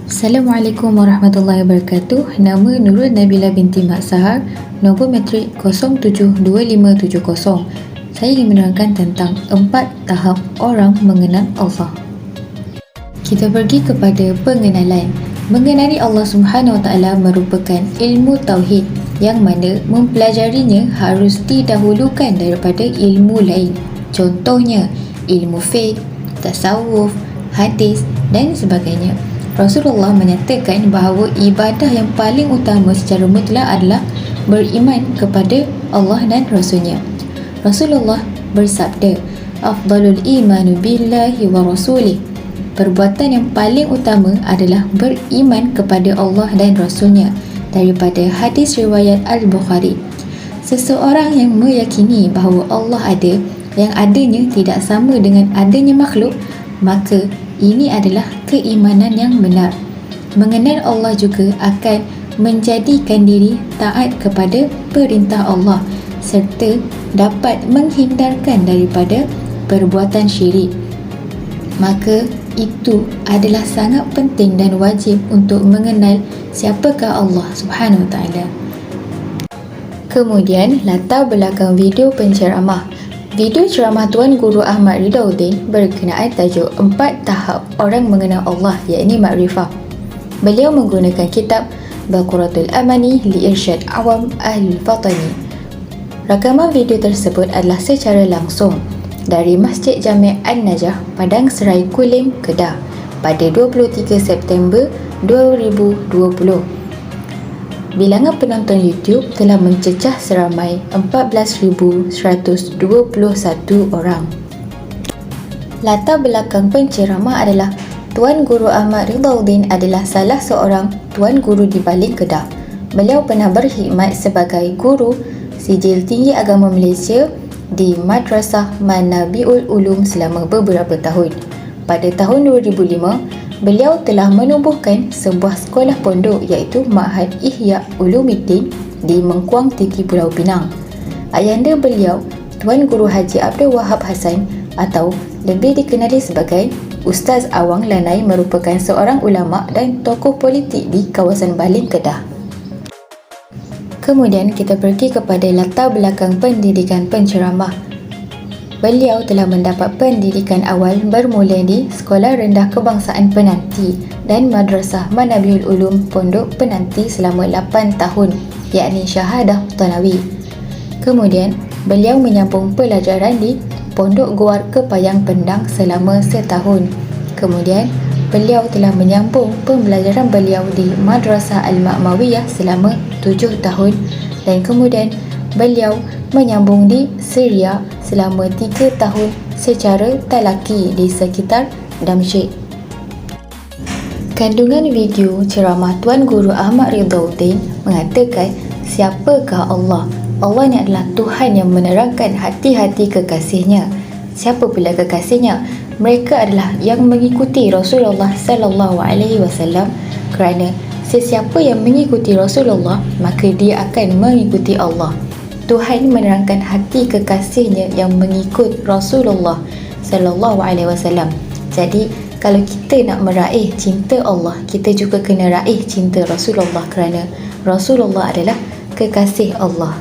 Assalamualaikum warahmatullahi wabarakatuh. Nama Nurul Nabila binti Mak Sahar, nombor matrik 072570. Saya ingin menerangkan tentang 4 tahap orang mengenal Allah. Kita pergi kepada pengenalan. Mengenali Allah Subhanahu Wa Taala merupakan ilmu tauhid yang mana mempelajarinya harus didahulukan daripada ilmu lain. Contohnya ilmu fiqh, tasawuf, hadis dan sebagainya. Rasulullah menyatakan bahawa ibadah yang paling utama secara mutlak adalah beriman kepada Allah dan Rasulnya. Rasulullah bersabda, "Afdalul imanu billahi wa rasulih." Perbuatan yang paling utama adalah beriman kepada Allah dan Rasulnya, daripada hadis riwayat Al-Bukhari. Seseorang yang meyakini bahawa Allah ada, yang adanya tidak sama dengan adanya makhluk, maka ini adalah keimanan yang benar. Mengenal Allah juga akan menjadikan diri taat kepada perintah Allah serta dapat menghindarkan daripada perbuatan syirik. Maka itu adalah sangat penting dan wajib untuk mengenal siapakah Allah Subhanahu Wa Taala. Kemudian latar belakang video penceramah. Video ceramah Tuan Guru Ahmad Ridauddin berkenaan tajuk 4 tahap orang mengenal Allah, iaitu Makrifah. Beliau menggunakan kitab Baqaratul Amani li Irsyad Awam Ahlul Fatani. Rakaman video tersebut adalah secara langsung dari Masjid Jami' An-Najah, Padang Serai Kulim, Kedah pada 23 September 2020. Bilangan penonton YouTube telah mencecah seramai 14,121 orang. Latar belakang penceramah adalah Tuan Guru Ahmad Ridauddin adalah salah seorang Tuan Guru di Baling, Kedah. Beliau pernah berkhidmat sebagai guru Sijil Tinggi Agama Malaysia di Madrasah Manabiul Ulum selama beberapa tahun. Pada tahun 2005, beliau telah menubuhkan sebuah sekolah pondok iaitu Ma'had Ihya Ulumuddin di Mengkuang Tiki, Pulau Pinang. Ayahanda beliau, Tuan Guru Haji Abdul Wahab Hassan atau lebih dikenali sebagai Ustaz Awang Lanai, merupakan seorang ulama dan tokoh politik di kawasan Baling, Kedah. Kemudian kita pergi kepada latar belakang pendidikan penceramah. Beliau telah mendapat pendidikan awal bermula di Sekolah Rendah Kebangsaan Penanti dan Madrasah Manabiul Ulum Pondok Penanti selama 8 tahun, yakni Syahadah Thanawi. Kemudian, beliau menyambung pelajaran di Pondok Guar Kepayang Pendang selama setahun. Kemudian, beliau telah menyambung pembelajaran beliau di Madrasah Al-Ma'mawiyah selama 7 tahun dan kemudian beliau menyambung di Syria selama 3 tahun secara talaki di sekitar Damsyik. Kandungan video ceramah Tuan Guru Ahmad Ridauddin mengatakan siapakah Allah? Allah ni adalah Tuhan yang menerangkan hati-hati kekasihnya. Siapa pula kekasihnya? Mereka adalah yang mengikuti Rasulullah sallallahu alaihi wasallam, kerana sesiapa yang mengikuti Rasulullah maka dia akan mengikuti Allah. Tuhan menerangkan hati kekasihnya yang mengikut Rasulullah sallallahu alaihi wasallam. Jadi kalau kita nak meraih cinta Allah, kita juga kena raih cinta Rasulullah, kerana Rasulullah adalah kekasih Allah.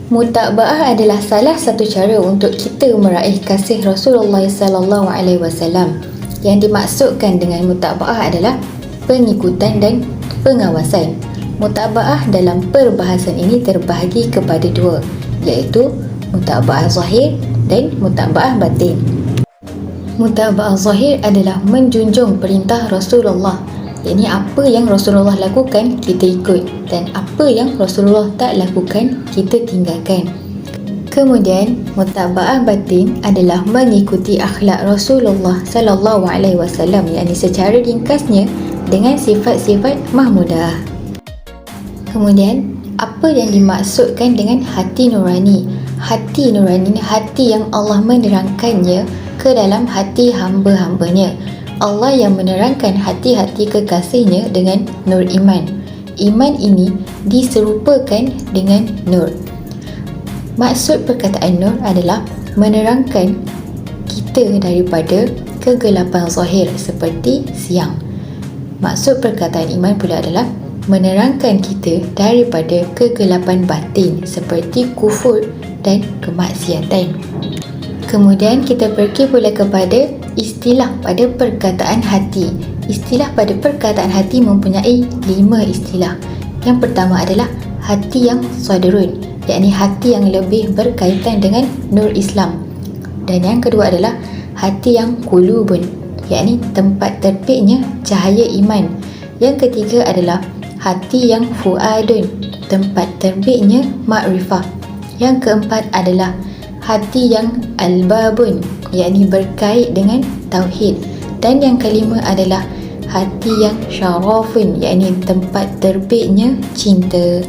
Mutaba'ah adalah salah satu cara untuk kita meraih kasih Rasulullah sallallahu alaihi wasallam. Yang dimaksudkan dengan mutaba'ah adalah pengikutan dan pengawasan. Mutaba'ah dalam perbahasan ini terbahagi kepada dua, iaitu mutaba'ah zahir dan mutaba'ah batin. Mutaba'ah zahir adalah menjunjung perintah Rasulullah, yakni apa yang Rasulullah lakukan kita ikut dan apa yang Rasulullah tak lakukan kita tinggalkan. Kemudian mutaba'ah batin adalah mengikuti akhlak Rasulullah sallallahu alaihi wasallam, yakni secara ringkasnya dengan sifat-sifat mahmudah. Kemudian apa yang dimaksudkan dengan hati nurani? Hati nurani ni hati yang Allah menerangkannya ke dalam hati hamba-hambanya. Allah yang menerangkan hati-hati kekasihnya dengan nur iman. Iman ini diserupakan dengan nur. Maksud perkataan nur adalah menerangkan kita daripada kegelapan zahir seperti siang. Maksud perkataan iman pula adalah menerangkan kita daripada kegelapan batin seperti kufur dan kemaksiatan. Kemudian kita pergi pula kepada istilah pada perkataan hati. Istilah pada perkataan hati mempunyai 5 istilah. Yang pertama adalah hati yang sadrun, yakni hati yang lebih berkaitan dengan nur Islam. Dan yang kedua adalah hati yang qulubun, yakni tempat terbitnya cahaya iman. Yang ketiga adalah hati yang fuadun, tempat terbitnya makrifah. Yang keempat adalah hati yang albabun, yakni berkait dengan tauhid. Dan yang kelima adalah hati yang syarafun, yakni tempat terbitnya cinta.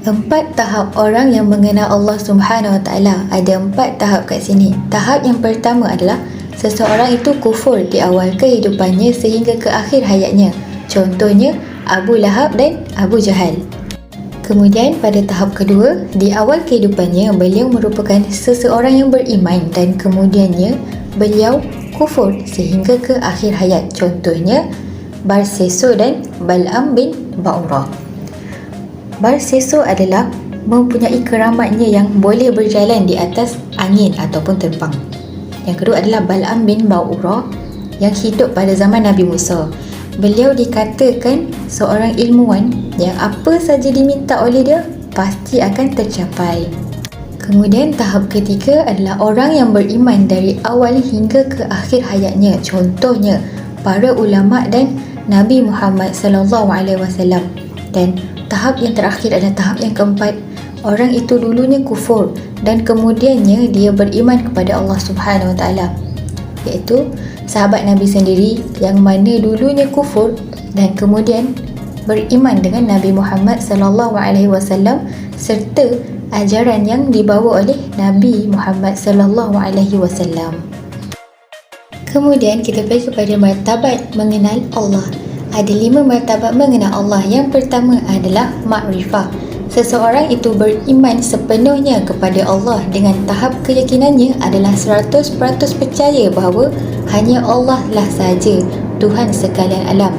4 tahap orang yang mengenal Allah Subhanahu Wa Taala. Ada 4 tahap kat sini. Tahap yang pertama adalah seseorang itu kufur di awal kehidupannya sehingga ke akhir hayatnya. Contohnya Abu Lahab dan Abu Jahal. Kemudian pada tahap kedua, di awal kehidupannya beliau merupakan seseorang yang beriman dan kemudiannya beliau kufur sehingga ke akhir hayat. Contohnya Barseso dan Bal'am bin Ba'urah. Barseso adalah mempunyai keramatnya yang boleh berjalan di atas angin ataupun terbang. Yang kedua adalah Bal'am bin Ba'urah yang hidup pada zaman Nabi Musa. Beliau dikatakan seorang ilmuwan yang apa saja diminta oleh dia pasti akan tercapai. Kemudian tahap ketiga adalah orang yang beriman dari awal hingga ke akhir hayatnya. Contohnya para ulama dan Nabi Muhammad sallallahu alaihi wasallam. Dan tahap yang terakhir adalah tahap yang keempat. Orang itu dulunya kufur dan kemudiannya dia beriman kepada Allah Subhanahu Wa Taala, iaitu sahabat Nabi sendiri yang mana dulunya kufur dan kemudian beriman dengan Nabi Muhammad sallallahu alaihi wasallam serta ajaran yang dibawa oleh Nabi Muhammad sallallahu alaihi wasallam. Kemudian kita pergi kepada martabat mengenal Allah. Ada 5 martabat mengenal Allah. Yang pertama adalah makrifah. Seseorang itu beriman sepenuhnya kepada Allah dengan tahap keyakinannya adalah 100% percaya bahawa hanya Allah lah sahaja Tuhan sekalian alam.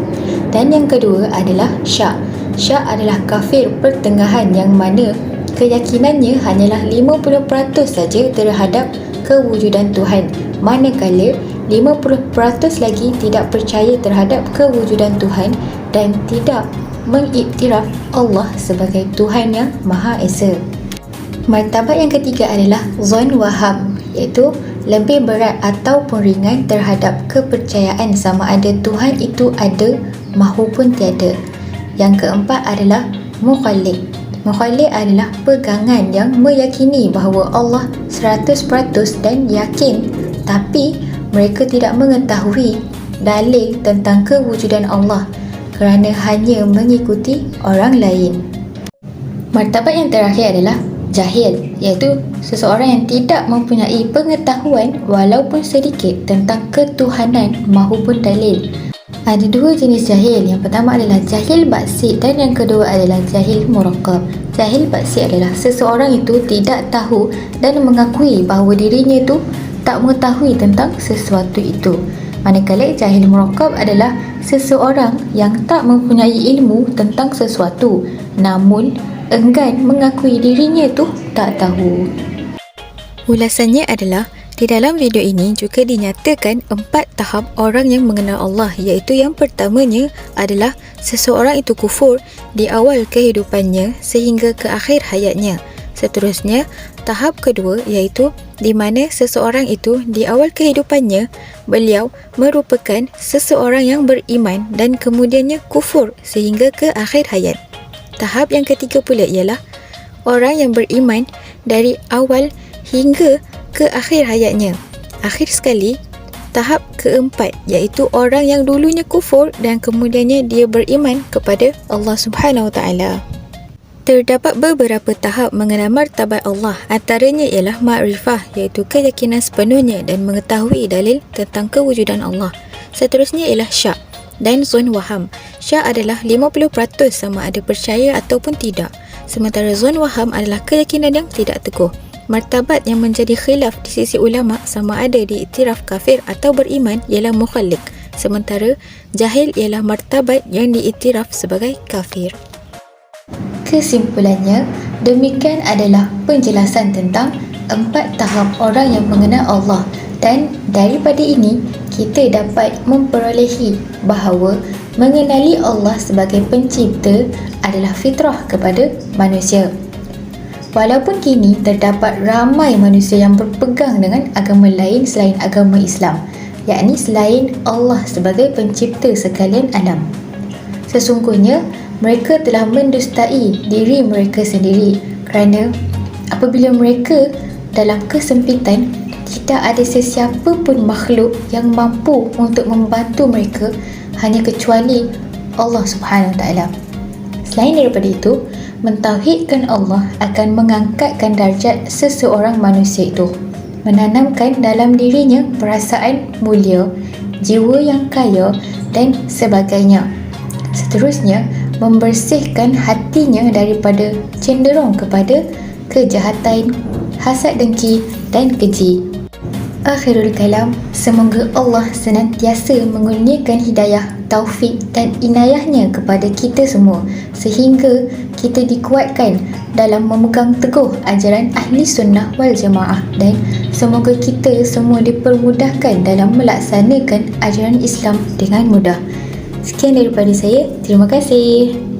Dan yang kedua adalah syak. Syak adalah kafir pertengahan yang mana keyakinannya hanyalah 50% saja terhadap kewujudan Tuhan, manakala 50% lagi tidak percaya terhadap kewujudan Tuhan dan tidak mengiktiraf Allah sebagai Tuhan yang Maha Esa. Martabat yang ketiga adalah zon waham, iaitu lebih berat ataupun ringan terhadap kepercayaan sama ada Tuhan itu ada mahupun tiada. Yang keempat adalah mukhalid. Mukhalid adalah pegangan yang meyakini bahawa Allah 100% dan yakin, tapi mereka tidak mengetahui dalil tentang kewujudan Allah kerana hanya mengikuti orang lain. Martabat yang terakhir adalah jahil, iaitu seseorang yang tidak mempunyai pengetahuan walaupun sedikit tentang ketuhanan mahupun dalil. Ada 2 jenis jahil. Yang pertama adalah jahil basit dan yang kedua adalah jahil murakkab. Jahil basit adalah seseorang itu tidak tahu dan mengakui bahawa dirinya itu tak mengetahui tentang sesuatu itu. Manakala jahil murakkab adalah seseorang yang tak mempunyai ilmu tentang sesuatu namun enggan mengakui dirinya itu tak tahu. Ulasannya adalah di dalam video ini juga dinyatakan 4 tahap orang yang mengenal Allah, iaitu yang pertamanya adalah seseorang itu kufur di awal kehidupannya sehingga ke akhir hayatnya. Seterusnya, tahap kedua iaitu di mana seseorang itu di awal kehidupannya beliau merupakan seseorang yang beriman dan kemudiannya kufur sehingga ke akhir hayat. Tahap yang ketiga pula ialah orang yang beriman dari awal hingga ke akhir hayatnya. Akhir sekali, tahap keempat iaitu orang yang dulunya kufur dan kemudiannya dia beriman kepada Allah Subhanahu Wa Taala. Terdapat beberapa tahap mengenal martabat Allah. Antaranya ialah makrifah, iaitu keyakinan sepenuhnya dan mengetahui dalil tentang kewujudan Allah. Seterusnya ialah syak dan zon waham. Syak adalah 50% sama ada percaya ataupun tidak. Sementara zon waham adalah keyakinan yang tidak teguh. Martabat yang menjadi khilaf di sisi ulama sama ada diiktiraf kafir atau beriman ialah mukhalid. sementara jahil ialah martabat yang diiktiraf sebagai kafir. Kesimpulannya, demikian adalah penjelasan tentang 4 tahap orang yang mengenal Allah, dan daripada ini kita dapat memperolehi bahawa mengenali Allah sebagai pencipta adalah fitrah kepada manusia. Walaupun kini terdapat ramai manusia yang berpegang dengan agama lain selain agama Islam, yakni selain Allah sebagai pencipta sekalian alam. Sesungguhnya mereka telah mendustai diri mereka sendiri, kerana apabila mereka dalam kesempitan, tidak ada sesiapa pun makhluk yang mampu untuk membantu mereka hanya kecuali Allah Subhanahu Wa Taala. Selain daripada itu, mentauhidkan Allah akan mengangkatkan darjat seseorang manusia itu, menanamkan dalam dirinya perasaan mulia, jiwa yang kaya dan sebagainya. Seterusnya, membersihkan hatinya daripada cenderung kepada kejahatan, hasad dengki dan keji. Akhirul kalam, semoga Allah senantiasa mengurniakan hidayah, taufik dan inayahnya kepada kita semua sehingga kita dikuatkan dalam memegang teguh ajaran ahli sunnah wal jamaah, dan semoga kita semua dipermudahkan dalam melaksanakan ajaran Islam dengan mudah. Sekian daripada saya. Terima kasih.